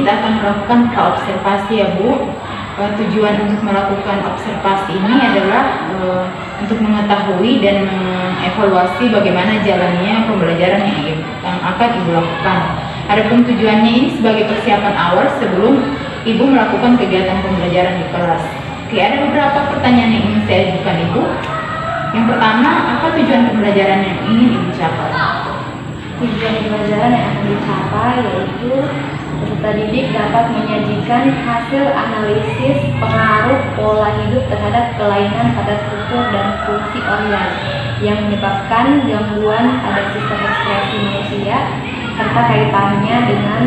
kita akan melakukan praobservasi ya Bu. Tujuan untuk melakukan observasi ini adalah untuk mengetahui dan mengevaluasi bagaimana jalannya pembelajaran yang akan Ibu lakukan. Adapun tujuannya ini sebagai persiapan awal sebelum Ibu melakukan kegiatan pembelajaran di kelas. Oke, ada beberapa pertanyaan yang ingin saya ajukan Ibu. Yang pertama, apa tujuan pembelajaran yang ingin Ibu capai? Tujuan pembelajaran yang akan dicapai yaitu peserta didik dapat menyajikan hasil analisis pengaruh pola hidup terhadap kelainan pada struktur dan fungsi organ yang menyebabkan gangguan pada sistem ekspresi manusia serta kaitannya dengan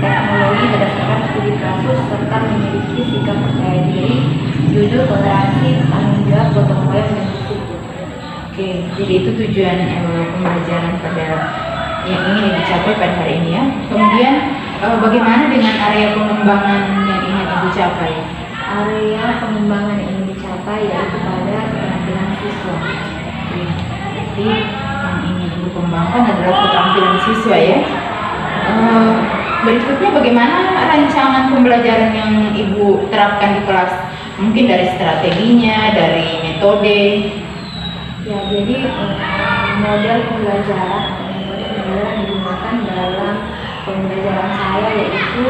teknologi berdasarkan studi kasus serta memiliki sikap percaya diri, jujur, toleransi, tanggung jawab, gotong royong, dan disiplin. Oke, jadi itu tujuan pembelajaran pada yang ingin dicapai pada hari ini ya. Kemudian bagaimana dengan area pengembangan yang ingin Ibu capai? Area pengembangan yang ingin dicapai yaitu pada keterampilan siswa. Oke, jadi yang ingin Ibu kembangkan adalah keterampilan siswa ya. Berikutnya bagaimana rancangan pembelajaran yang Ibu terapkan di kelas? Mungkin dari strateginya, dari metode. Ya, jadi model pembelajaran yang digunakan dalam pembelajaran saya yaitu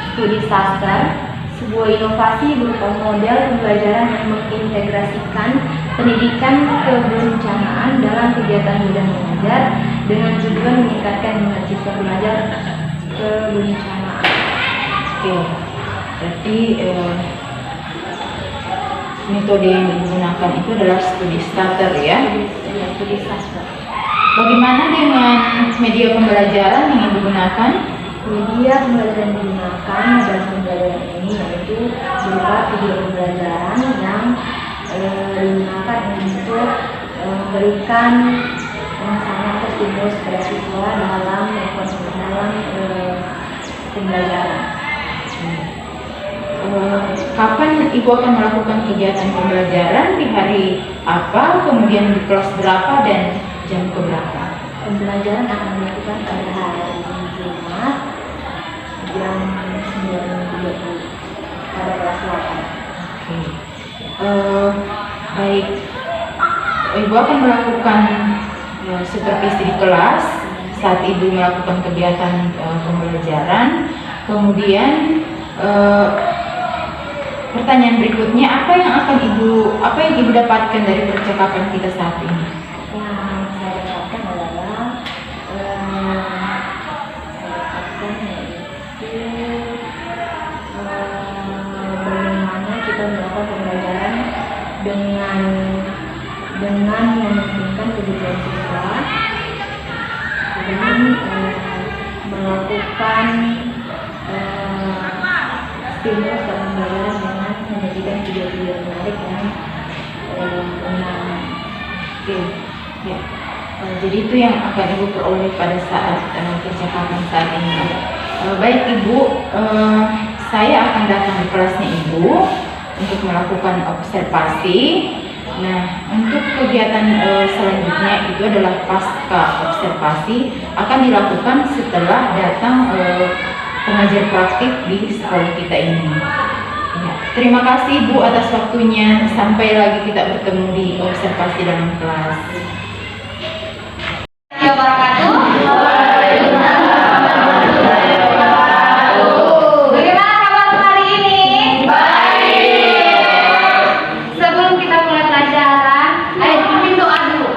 studi sastra, sebuah inovasi berupa model pembelajaran yang mengintegrasikan pendidikan kebencanaan dalam kegiatan belajar mengajar dengan tujuan meningkatkan minat siswa belajar kebencanaan. Oke, berarti metode yang digunakan itu adalah studi starter ya? Studi sastra. Bagaimana dengan media pembelajaran yang Ibu gunakan? Media pembelajaran yang digunakan dalam pembelajaran ini yaitu berupa video pembelajaran yang digunakan untuk memberikan sangat stimulus pada siswa dalam pembelajaran. Kapan Ibu akan melakukan kegiatan pembelajaran, di hari apa, kemudian di kelas berapa dan jam keberapa? Pembelajaran akan dilakukan pada hari Jumat jam 9.30 pada kelas 8. Oke. Baik, Ibu akan melakukan supervisi di kelas saat Ibu melakukan kegiatan pembelajaran. Kemudian pertanyaan berikutnya, apa yang Ibu dapatkan dari percakapan kita saat ini? Yang saya dapatkan adalah bagaimana kita melakukan pembelajaran dengan mementingkan kebutuhan siswa dan melakukan stimulus dalam pembelajaran dengan menyajikan video-video menarik dan menarik. Oke, ya. Jadi itu yang akan Ibu peroleh pada saat percakapan saat ini. Baik Ibu, saya akan datang di kelasnya Ibu untuk melakukan observasi. Nah, untuk kegiatan selanjutnya itu adalah pasca observasi akan dilakukan setelah datang pengajar praktik di sekolah kita ini. Ya, terima kasih Bu atas waktunya. Sampai lagi kita bertemu di observasi dalam kelas. Bagaimana kabar hari ini? Baik. Sebelum kita mulai pelajaran, ayo pimpin doa dulu.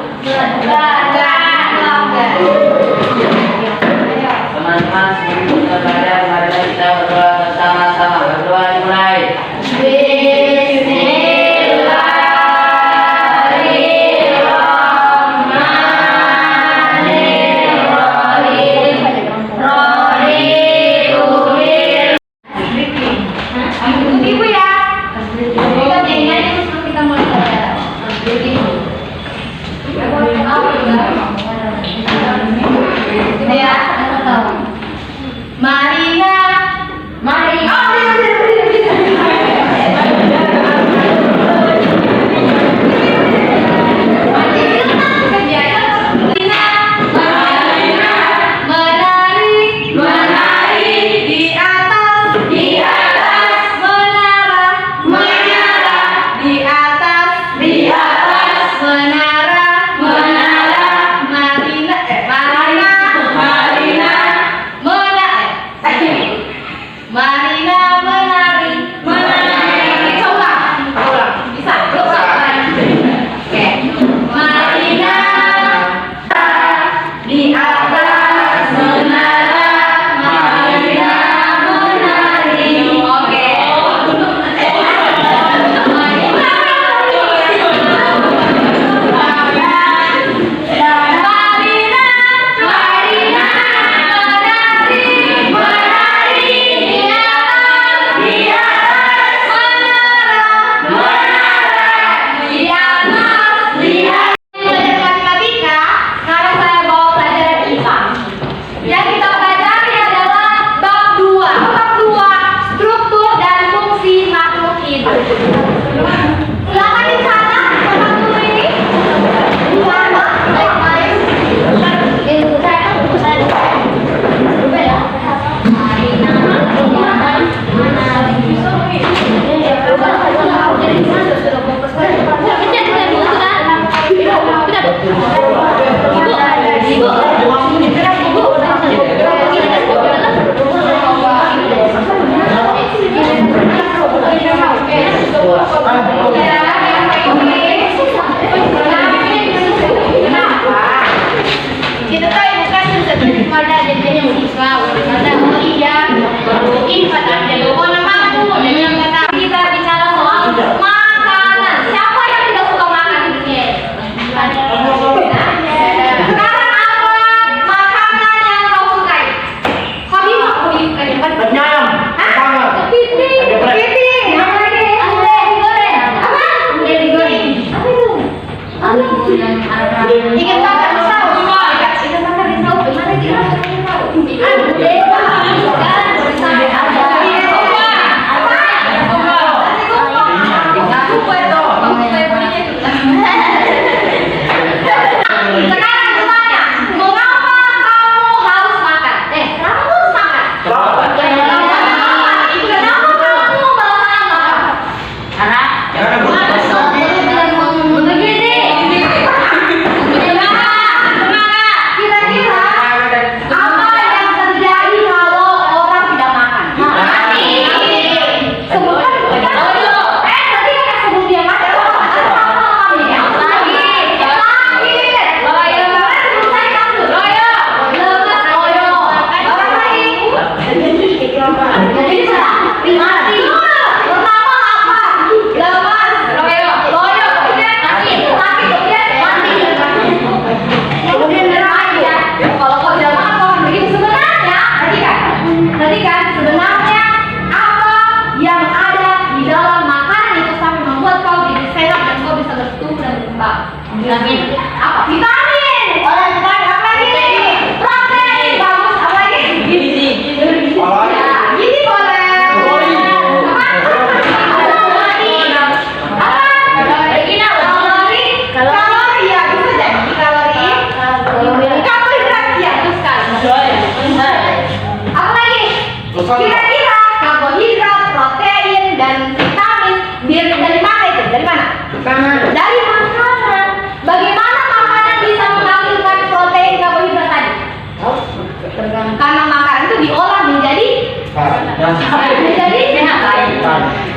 Teman-teman, sebelum kita belajar, mari kita berdoa bersama-sama. Berdoa dimulai. Bismillahirrahmanirrahim.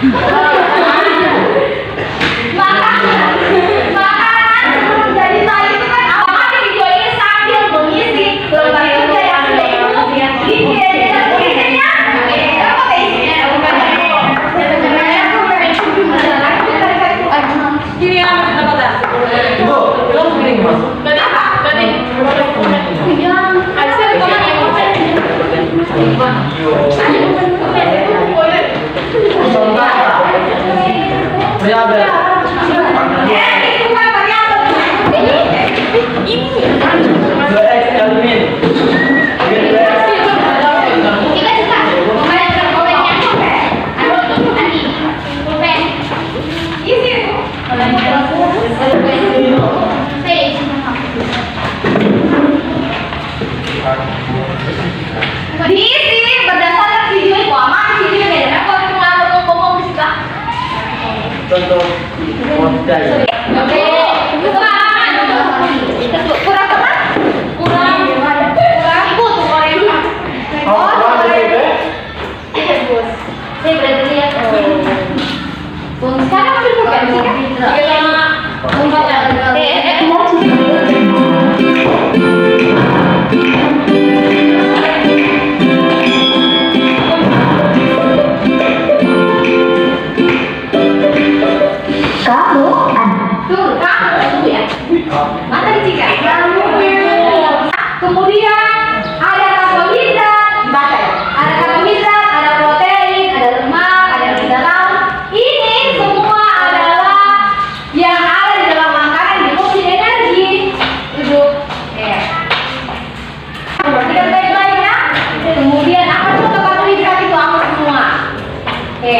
Makanan sebelum jadi saya itu kan awalnya video ini sambil mengisi lembar kerja yang sudah ibu bikin dan isinya apa isinya Kiri yang dapat dah. Ibu, belum kering mas. diisi berdasarkan video itu aman video beda kalau cuma ngomong di situ. Contoh modal. Oke, kurang apa? Kurang ibu tuh orang. Oh, Iya bos. Saya berarti lihat. Bos, sekarang ambil provinsi kan? Iya. Kamu Tuh, kamu tunggu ya. Mata dicika. Kemudian ada karbohidrat, dibaca ya. Ada karbohidrat, ada protein, ada lemak, ada mineral. Ini semua adalah yang ada di dalam makanan di fungsi energi. Duduk. Ya. Perhatikan baik-baik ya. Kemudian apa contoh karbohidrat itu apa semua? Oke.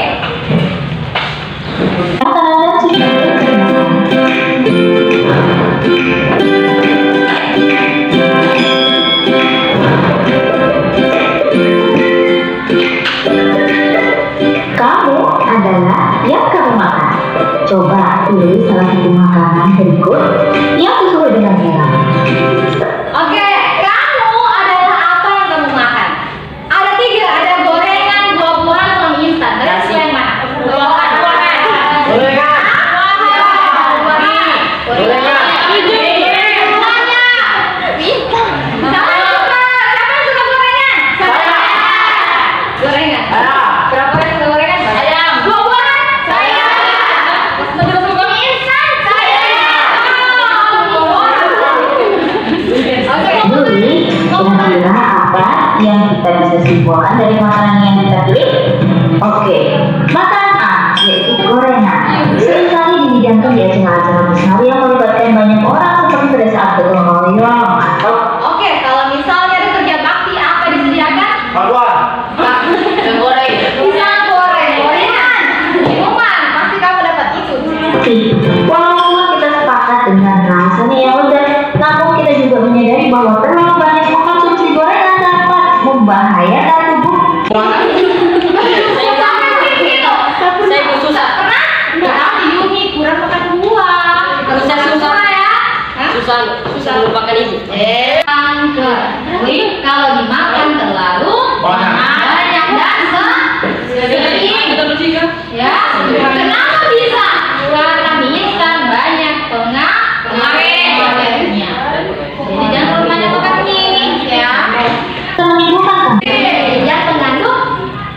kamu adalah yang kamu makan. Coba pilih salah satu makanan berikut yang sesuai dengan selera. Oke, kamu adalah apa yang kamu makan? Ada 3, ada gorengan, buah-buahan, atau mie instan. Kalian suka yang mana? Buah-buahan. Gorengan. Gorengan. Semuanya. Siapa yang suka? Siapa yang suka gorengan? Gorengan. Berapa yang suka gorengan? Saya. Buah-buahan? Saya. Mie instan? Saya. Yuli, kira-kira apa yang kita bisa simpulkan dari makanan yang kita pilih? Oke, makanan A, yaitu gorengan. Seringkali dihidangkan di acara-acara besar yang melibatkan banyak orang seperti pada saat gotong royong atau Oke, kalau misalnya ada kerja bakti apa disediakan? Bakwan. Goreng. Pisang goreng, gorengan, minuman, pasti kamu dapat itu. walaupun kita sepakat dengan rasanya yang lezat, namun kita juga menyadari bahwa terlalu banyak mengkonsumsi gorengan dapat membahayakan tubuh. Saya susah. Pernah? Berarti Yumi kurang makan buah. Bisa susah. ya? Susah melupakan ini. Kalau dimakan terlalu banyak dan sering. Ya, kenapa bisa? Karena mie instan banyak pengaruhnya. Jadi jangan terlalu banyak makan mie, ya. Kita menimbulkan Yang mengandung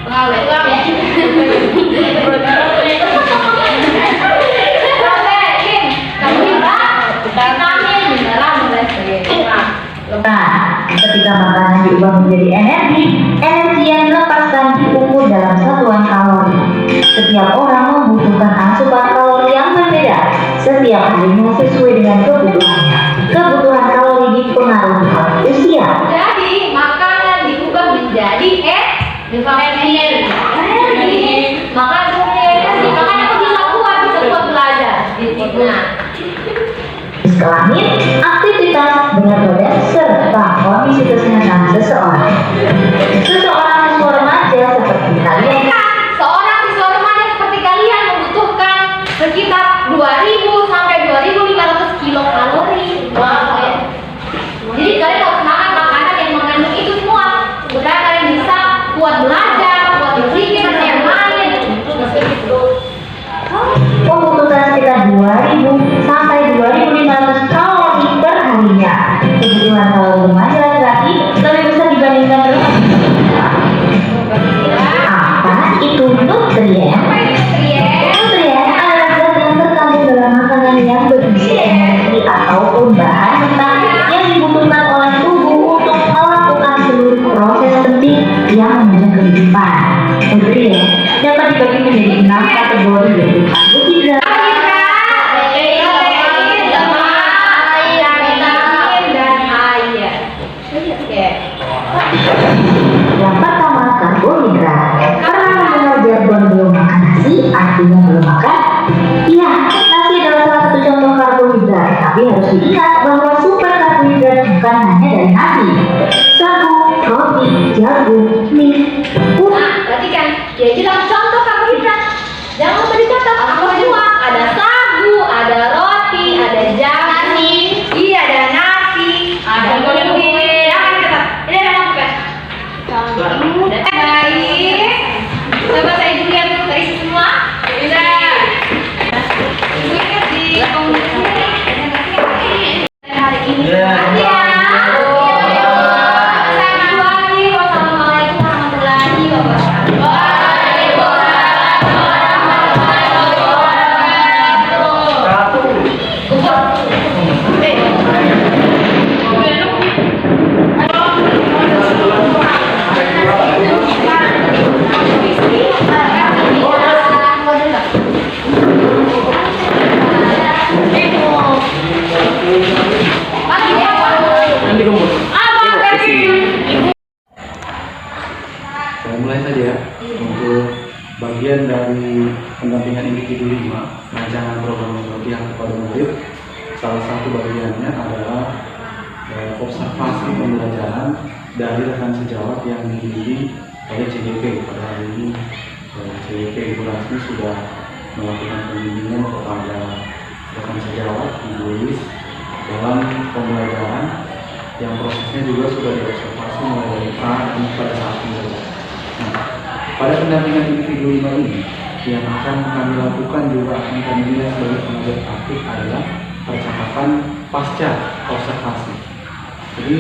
pengawet. Protein, karbohidrat, vitamin, mineral, dan sebagainya. Nah, ketika makanan diubah menjadi energi, energi yang dilepaskan diukur dalam satuan kalori. Setiap orang membutuhkan asupan kalori yang berbeda. Setiap harinya sesuai dengan kebutuhannya. Kebutuhan kalori dipengaruhi oleh usia. Jadi makanan diubah menjadi energi. Makanan energi, makanya aku bisa kuat belajar. Nah, Kelamin, aktivitas, berat badan, serta kondisi kesehatan seseorang. Seseorang siswa remaja seperti kalian seorang siswa remaja seperti kalian membutuhkan sekitar 2.000 sampai 2.500 kilokalori. Jadi kalian harus makan makanan yang mengandung itu semua supaya kalian bisa kuat belajar, kuat berpikir, yang lain. karbohidrat, protein, lemak, vitamin, dan air. Oke. yang pertama karbohidrat. Karena mendengar jargon belum makan nasi, artinya belum makan. Iya, nasi adalah salah satu contoh karbohidrat, tapi harus diingat bahwa sumber karbohidrat bukan hanya dari nasi, sagu, roti, jagung, mie, Nah, perhatikan. Dia bilang contoh karbohidrat. Jangan lupa dicatat. Apa semua? Ada sagu, ada roti, ada jagung. Iya, ada nasi, ada kue. Jangan dicatat. Ini ada apa kan? Baik. Coba saya dulu yang terisi semua. Bisa. Ibu ingat di komunikasi hari ini. Iya. Terima kasih ya. Wassalamualaikum warahmatullahi wabarakatuh. Saya mulai saja ya untuk bagian dari pendampingan individu 5 rancangan program berpihak kepada murid. Salah satu bagiannya adalah observasi pembelajaran dari rekan sejawat yang dibimbing oleh CGP. Pada hari ini CGP Ibu Rasmi sudah melakukan pembimbingan kepada rekan sejawat Ibu Lis dalam pembelajaran yang prosesnya juga sudah diobservasi mulai dari pra dan pada saat pembelajaran. Nah, pada pendampingan individu 5 ini yang akan kami lakukan juga akan kami nilai sebagai pengajar praktik adalah percakapan pasca observasi. Jadi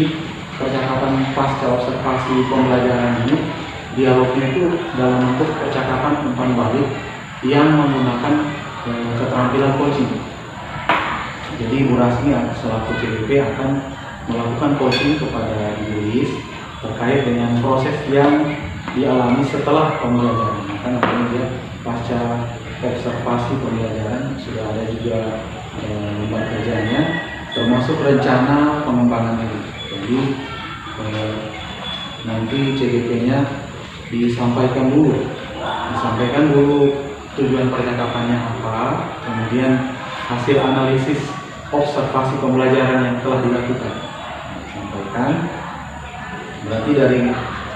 percakapan pasca observasi pembelajaran ini dialognya itu dalam bentuk percakapan umpan balik yang menggunakan keterampilan coaching. Jadi Bu Rasmi selaku CGP akan melakukan coaching kepada Ibu Lis terkait dengan proses yang dialami setelah pembelajaran. Maka nanti dia pasca observasi pembelajaran sudah ada juga lembar kerjanya, termasuk rencana pengembangan ini. Jadi nanti CGP-nya disampaikan dulu tujuan percakapannya apa, kemudian hasil analisis observasi pembelajaran yang telah dilakukan disampaikan. Berarti dari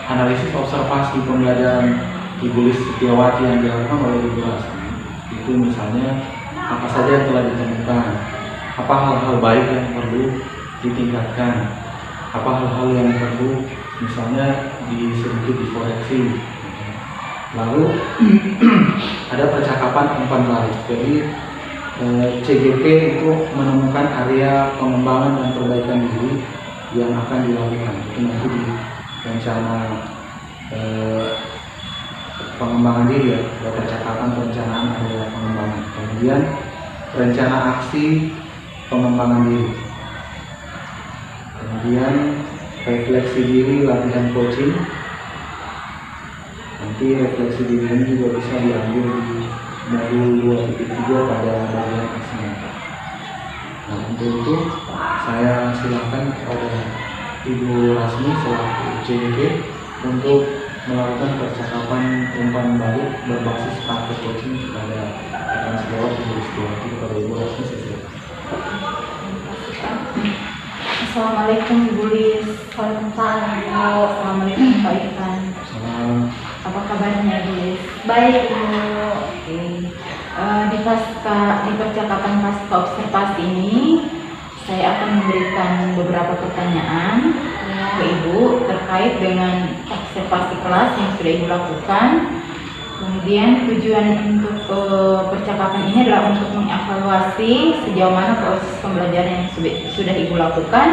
analisis observasi pembelajaran Ibu Lis Setiawati yang dilakukan oleh Ibu Rasmi itu misalnya apa saja yang telah ditemukan, apa hal-hal baik yang perlu ditingkatkan, apa hal-hal yang perlu misalnya sedikit dikoreksi. Lalu ada percakapan umpan balik. Jadi CGP itu menemukan area pengembangan dan perbaikan diri yang akan dilakukan. Itu nanti di rencana pengembangan diri ya, ada percakapan perencanaan area pengembangan. Kemudian rencana aksi pengembangan diri. Kemudian refleksi diri latihan coaching. Nanti refleksi diri ini juga bisa diambil di modul 2.3 pada bagian aksinya. Nah, untuk itu saya silakan kepada Ibu Rasmi selaku CGP untuk melakukan percakapan umpan balik berbasis praktek coaching kepada rekan sejawat Ibu Setiawati. Kepada Ibu Rasmi saya. Assalamualaikum Ibu Lis. Waalaikumsalam Ibu. Assalamualaikum Pak Irfan. Salam. Apa kabarnya Ibu Lis? Baik Ibu. Oke. Di percakapan pasca observasi ini saya akan memberikan beberapa pertanyaan ke Ibu terkait dengan observasi kelas yang sudah Ibu lakukan. Kemudian tujuan untuk percakapan ini adalah untuk mengevaluasi sejauh mana proses pembelajaran yang sudah Ibu lakukan.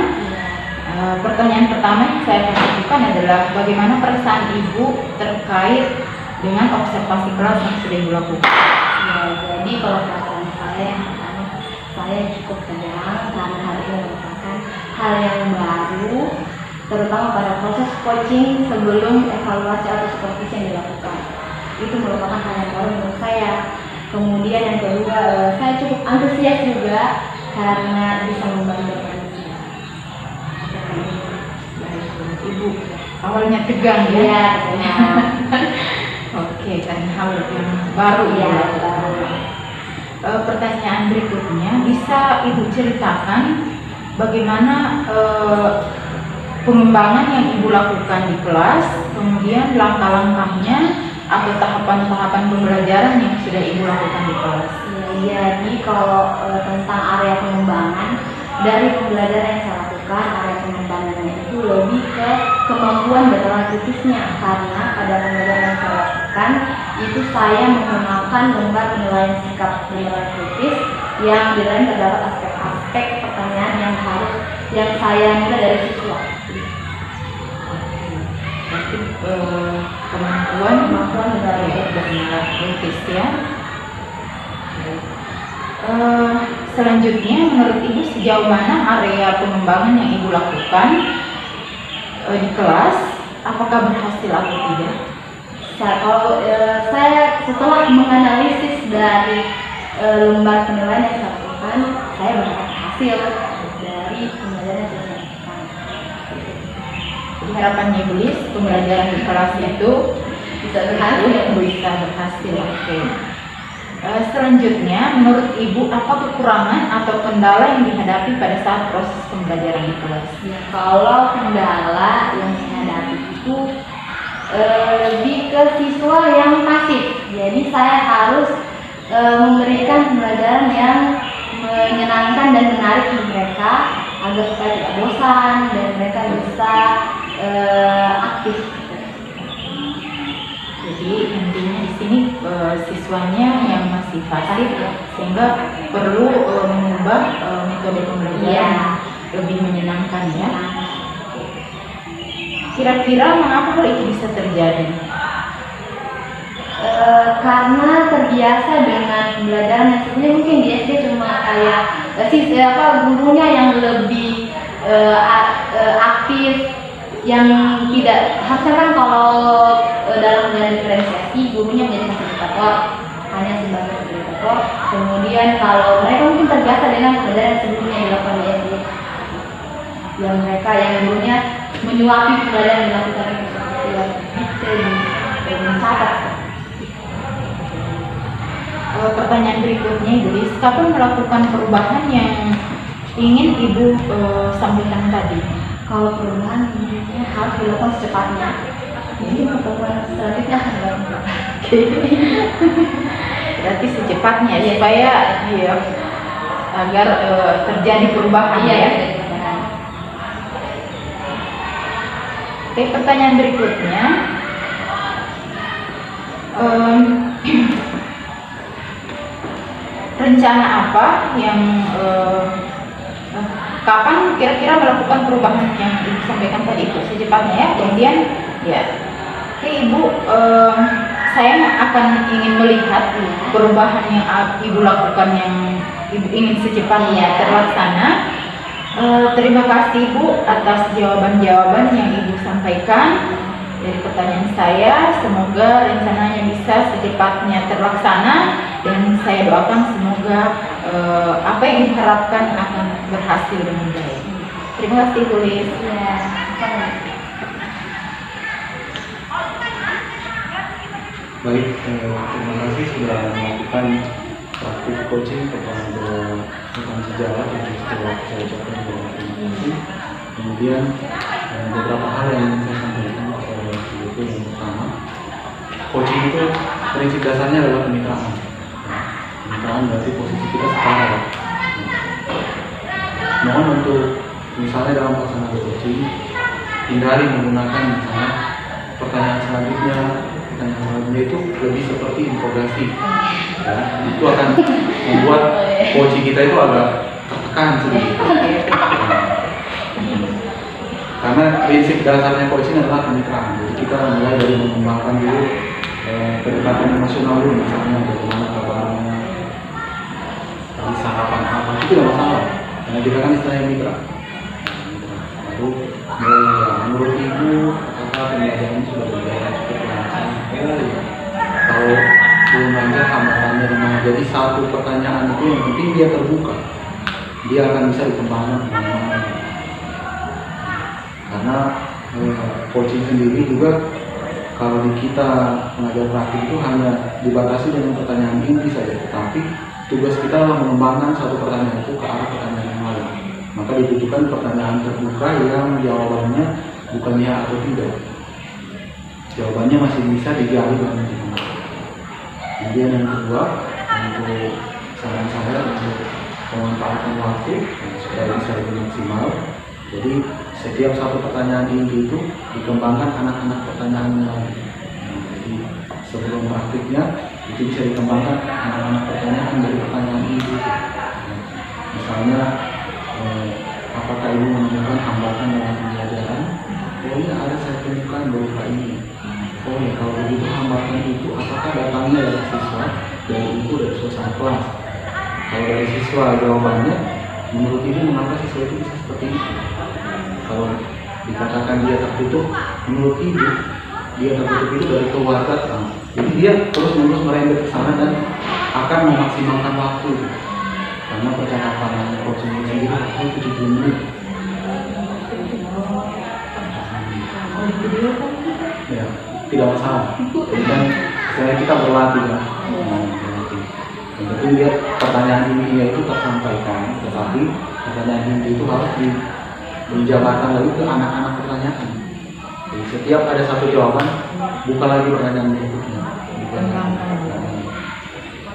Pertanyaan pertama yang saya akan lakukan adalah bagaimana perasaan Ibu terkait dengan observasi kelas yang sudah Ibu lakukan. Ya, jadi kalau perasaan saya yang pertama, saya cukup senang karena hal ini merupakan hal yang baru, terutama pada proses coaching sebelum evaluasi atau supervisi yang dilakukan. Itu merupakan hal yang baru menurut saya. Kemudian yang karena bisa membantu manusia. Ibu awalnya tegang ya. Iya, benar. Oke, karena hal yang baru Iya, ya. baru. Pertanyaan berikutnya, bisa Ibu ceritakan bagaimana pengembangan yang Ibu lakukan di kelas, kemudian langkah-langkahnya atau tahapan-tahapan pembelajaran yang sudah Ibu lakukan di kelas? Ya, jadi kalau tentang area pengembangan dari pembelajaran yang saya lakukan, area pengembangannya itu lebih ke kemampuan berperan kritisnya, karena pada pembelajaran yang saya lakukan itu saya menggunakan lembar penilaian sikap berperan kritis yang di dalam terdapat aspek-aspek pertanyaan yang saya nilai dari siswa. Berarti kemampuan dari berminat kritis ya. Selanjutnya, menurut Ibu sejauh mana area pengembangan yang Ibu lakukan di kelas, apakah berhasil atau tidak? Kalau saya setelah menganalisis dari lembar penilaian yang saya lakukan, saya berhasil dari pembelajaran yang saya lakukan. Jadi harapannya Ibu Lis, pembelajaran di kelas itu Bisa berhasil. bisa berhasil. Oke. Selanjutnya, menurut Ibu apa kekurangan atau kendala yang dihadapi pada saat proses pembelajaran di kelas? Ya, kalau kendala yang saya hadapi itu lebih ke siswa yang pasif. Jadi saya harus memberikan pembelajaran yang menyenangkan dan menarik bagi mereka agar supaya tidak bosan dan mereka bisa aktif. Jadi intinya di sini siswanya yang masih pasif sehingga perlu mengubah metode pembelajaran lebih menyenangkan ya. Kira-kira mengapa hal itu bisa terjadi? Karena terbiasa dengan pembelajaran yang sebelumnya, mungkin di SD cuma kayak gurunya yang lebih aktif, yang tidak harusnya kan kalau dalam pembelajaran diferensiasi gurunya menjadi fasilitator, hanya sebagai fasilitator. Kemudian kalau mereka mungkin terbiasa dengan pembelajaran yang sebelumnya dilakukan di SD, yang mereka yang gurunya menyuapi pembelajaran yang dilakukan seperti yang bisa mencatat. Pertanyaan berikutnya, Ibu Lis, kapan melakukan perubahan yang ingin Ibu sampaikan tadi? Kalau perubahan ini harus dilakukan secepatnya. Jadi pertemuan selanjutnya akan dilakukan. Berarti secepatnya supaya ya, agar terjadi perubahan ya. Oke, pertanyaan berikutnya. Rencana apa yang kapan kira-kira melakukan perubahan yang Ibu sampaikan tadi itu secepatnya ya? Kemudian ya, oke Ibu, saya akan ingin melihat perubahan yang Ibu lakukan yang Ibu ingin secepatnya terlaksana. Terima kasih Ibu atas jawaban-jawaban yang Ibu sampaikan dari pertanyaan saya. Semoga rencananya bisa secepatnya terlaksana dan saya doakan semoga apa yang diharapkan akan berhasil dengan baik. Terima kasih Bu Lis. Baik, terima kasih sudah melakukan praktik coaching kepada rekan sejarah dan sejarah saya ucapkan terima kasih. Kemudian beberapa hal yang ingin saya sampaikan yaitu yang pertama, coaching itu prinsip dasarnya adalah kemitraan. Kemitraan berarti posisi kita setara. Mohon untuk misalnya dalam pelaksanaan coaching hindari menggunakan misalnya pertanyaan selanjutnya itu lebih seperti interogasi. Ya, itu akan membuat coaching kita itu agak tertekan sedikit. Karena prinsip dasarnya coaching adalah kemitraan. Jadi kita mulai dari mengembangkan dulu kedekatan emosional dulu, misalnya bagaimana kabarnya, tadi sarapan apa, itu tidak masalah. Karena kita kan istilahnya mitra. Lalu menurut Ibu, apakah pembelajaran sudah berjalan cukup lancar? Kalau belum lancar, hambatannya di mana? Jadi satu pertanyaan itu yang penting dia terbuka. dia akan bisa dikembangkan kemana-mana. Karena coaching sendiri juga kalau di kita mengajar praktik itu hanya dibatasi dengan pertanyaan inti saja, tetapi tugas kita adalah mengembangkan satu pertanyaan itu ke arah pertanyaan yang lain. Maka dibutuhkan pertanyaan terbuka yang jawabannya bukan ya atau tidak. Jawabannya masih bisa digali dan dikembangkan. Kemudian yang kedua, untuk saran saya untuk pemanfaatan waktu supaya bisa lebih maksimal. Jadi setiap satu pertanyaan inti itu dikembangkan anak-anak pertanyaannya lain. Jadi sebelum praktiknya itu bisa dikembangkan anak-anak pertanyaan dari pertanyaan inti itu. Misalnya, apakah ibu menemukan hambatan dalam pembelajaran? Oh iya, ada, saya temukan berupa ini. Oh ya, kalau begitu hambatan itu apakah datangnya dari siswa, dari ibu, dari suasana kelas? Kalau dari siswa jawabannya, menurut ibu mengapa siswa itu bisa seperti itu? Kalau dikatakan dia tertutup, menurut ibu dia tertutup itu dari keluarga. Jadi dia terus-menerus merembet ke sana dan akan memaksimalkan waktu. Karena percakapan coaching sendiri waktu 70 menit. Ya, tidak masalah. Jadi kan sebenarnya kita berlatih ya. Yang penting dia pertanyaan intinya itu tersampaikan, tetapi pertanyaan inti itu harus dijabarkan lagi ke anak-anak pertanyaan. Jadi setiap ada satu jawaban, buka lagi pertanyaan berikutnya.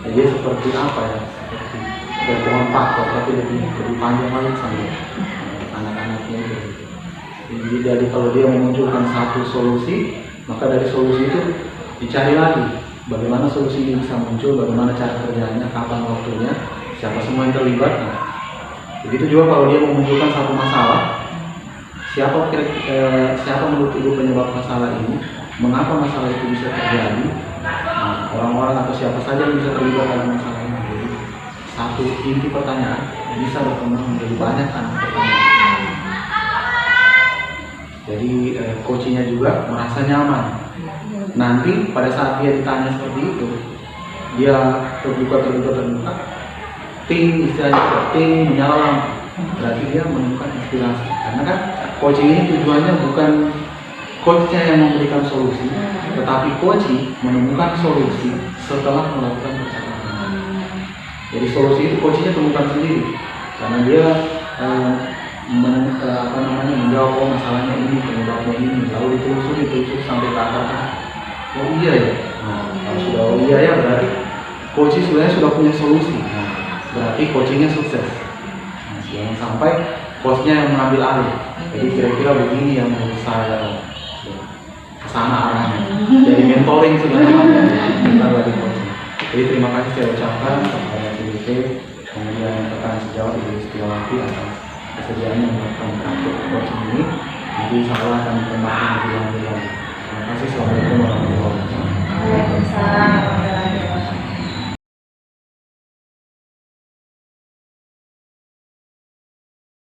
Jadi seperti apa ya? Seperti berpohon faktor, tapi lebih panjang lagi sampai anak-anaknya itu. Jadi kalau dia memunculkan satu solusi, maka dari solusi itu dicari lagi bagaimana solusi ini bisa muncul, bagaimana cara kerjanya, kapan waktunya, siapa semua yang terlibat. Nah, begitu juga kalau dia memunculkan satu masalah, siapa menurut ibu penyebab masalah ini, mengapa masalah itu bisa terjadi, nah, orang-orang atau siapa saja yang bisa terlibat dalam masalah ini. Jadi satu inti pertanyaan bisa berkembang menjadi banyak anak pertanyaan. Jadi coachingnya juga merasa nyaman. Nanti pada saat dia ditanya seperti itu, dia terbuka, ting menyala, berarti dia menemukan inspirasi. Karena kan coaching ini tujuannya bukan coachnya yang memberikan solusi, tetapi coaching menemukan solusi setelah melakukan percakapan. Jadi solusi itu coachnya temukan sendiri, karena dia menjawab, oh masalahnya ini, penyebabnya ini, lalu ditelusuri sampai ke akar. Oh iya ya, nah, kalau sudah oh iya ya berarti coaching sebenarnya sudah punya solusi. Nah, berarti coachingnya sukses. Nah, jangan sampai coachnya yang mengambil alih. Jadi kira-kira begini yang menurut saya kesana arahnya. Jadi mentoring sebenarnya, bukan lagi coaching. Jadi terima kasih saya ucapkan kepada CBP, kemudian rekan sejawat Ibu Setiawati atas kesediaannya melakukan praktik coaching ini. Nanti insya Allah akan dikembangkan lebih lanjut lagi.